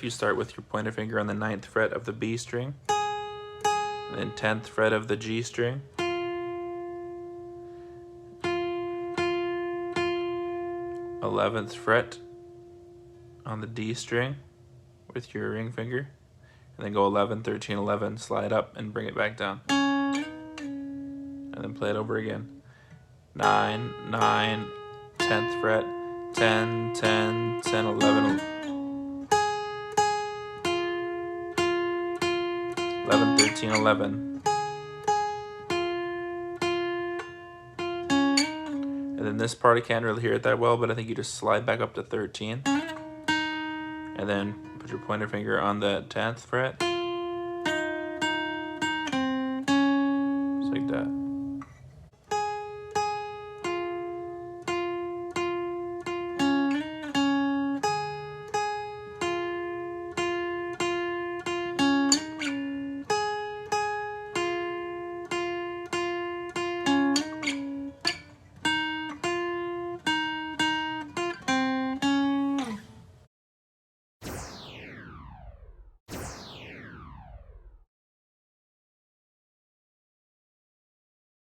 you start with your pointer finger on the 9th fret of the B string, and then 10th fret of the G string, 11th fret on the D string with your ring finger, and then go 11, 13, 11, slide up and bring it back down. And then play it over again. 9, 9, 10th fret, 10, 10, 10, 11, 11, 13, 11. And then this part I can't really hear it that well, but I think you just slide back up to 13. And then put your pointer finger on the 10th fret. Just like that.